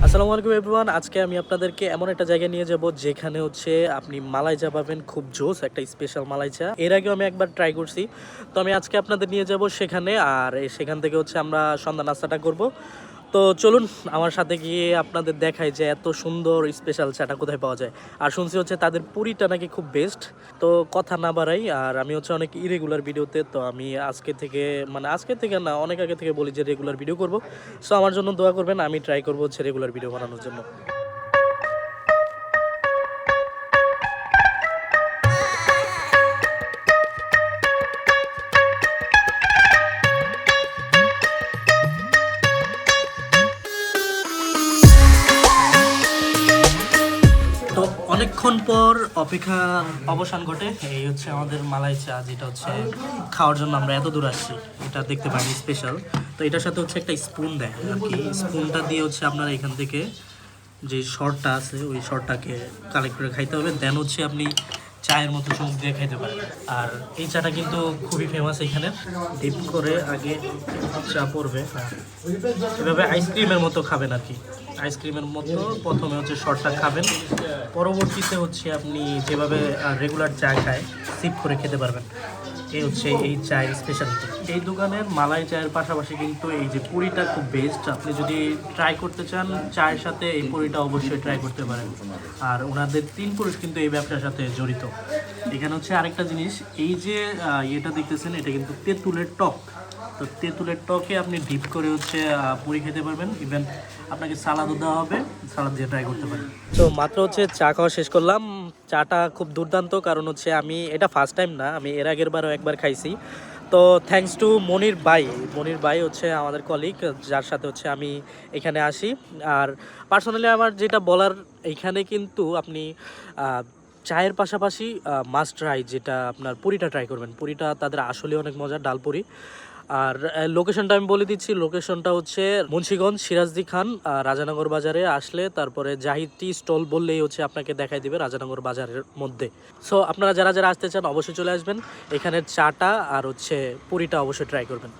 আসসালামু আলাইকুম এভরিওয়ান। আজকে আমি আপনাদেরকে এমন একটা জায়গায় নিয়ে যাব যেখানে হচ্ছে আপনি মালাই চা পাবেন, খুব জোস একটা স্পেশাল মালাই চা। এর আগেও আমি একবার ট্রাই করছি, তো আমি আজকে আপনাদের নিয়ে যাব সেখানে। আর সেখান থেকে হচ্ছে আমরা সন্ধ্যা নাস্তাটা করব। তো চলুন আমার সাথে গিয়ে আপনাদের দেখাই যে এত সুন্দর স্পেশাল চাটা কোথায় পাওয়া যায়। আর শুনছি হচ্ছে তাদের পুরিটা নাকি খুব বেস্ট। তো কথা না বাড়াই, আর আমি হচ্ছে অনেক ইরেগুলার ভিডিওতে, তো আমি আজকে থেকে না, অনেক আগে থেকে বলি যে রেগুলার ভিডিও করব। সো আমার জন্য দোয়া করবেন, আমি ট্রাই করবো হচ্ছে রেগুলার ভিডিও বানানোর জন্য। তো অনেকক্ষণ পর অপেক্ষা অবসান ঘটে। এই হচ্ছে আমাদের মালাই চা, যেটা হচ্ছে খাওয়ার জন্য আমরা এত দূর আসছি। এটা দেখতে পারেন স্পেশাল। তো এটার সাথে হচ্ছে একটা স্পুন দেয় আর কি। স্পুনটা দিয়ে হচ্ছে আপনারা এখান থেকে যে শর্টটা আছে ওই শর্টটাকে কালেক্ট করে খাইতে হবে, দেন হচ্ছে আপনি চায়ের মতো চুমুক দিয়ে খাইতে পারেন। আর এই চাটা কিন্তু খুবই ফেমাস এখানে। ডিপ করে আগে চা পড়বে, এভাবে আইসক্রিমের মতো খাবেন আর কি। আইসক্রিমের মতো প্রথমে হচ্ছে শর্টটা খাবেন, পরবর্তীতে হচ্ছে আপনি যেভাবে রেগুলার চা খায় সিপ করে খেতে পারবেন। এই হচ্ছে এই চায়ের স্পেশালিটি। এই দোকানের মালাই চায়ের পাশাপাশি কিন্তু এই যে পুরিটা খুব বেস্ট। আপনি যদি ট্রাই করতে চান চায়ের সাথে, এই পুরিটা অবশ্যই ট্রাই করতে পারেন। আর ওনাদের 3 পুরুষ কিন্তু এই ব্যবসার সাথে জড়িত। এখানে হচ্ছে আরেকটা জিনিস, এই যে ইয়েটা দেখতেছেন, এটা কিন্তু তেঁতুলের টক। তো তেঁতুলের টকে আপনি ডিপ করে হচ্ছে পুরি খেতে পারবেন। ইভেন আপনাকে সালাদও দেওয়া হবে, সালাদ দিয়ে ট্রাই করতে পারেন। তো মাত্র হচ্ছে চা খাওয়া শেষ করলাম। চাটা খুব দুর্দান্ত, কারণ হচ্ছে আমি এটা ফার্স্ট টাইম না, আমি এর আগের বারও একবার খাইছি। তো থ্যাঙ্কস টু মনির ভাই হচ্ছে আমাদের কলিগ, যার সাথে হচ্ছে আমি এখানে আসি। আর পার্সোনালি আমার যেটা বলার, এইখানে কিন্তু আপনি চায়ের পাশাপাশি মাস্ট ট্রাই, যেটা আপনার পুরিটা ট্রাই করবেন। পুরিটা তাদের আসলে অনেক মজার, ডাল পুরি। আর লোকেশনটা আমি বলে দিচ্ছি, লোকেশনটা হচ্ছে মুন্সিগঞ্জ সিরাজদি খান রাজানগর বাজারে আসলে তারপরে জাহিদ টি স্টল বললেই হচ্ছে আপনাকে দেখাই দিবে রাজানগর বাজারের মধ্যে। সো আপনারা যারা যারা আসতে চান অবশ্যই চলে আসবেন, এখানের চাটা আর হচ্ছে পুরিটা অবশ্যই ট্রাই করবেন।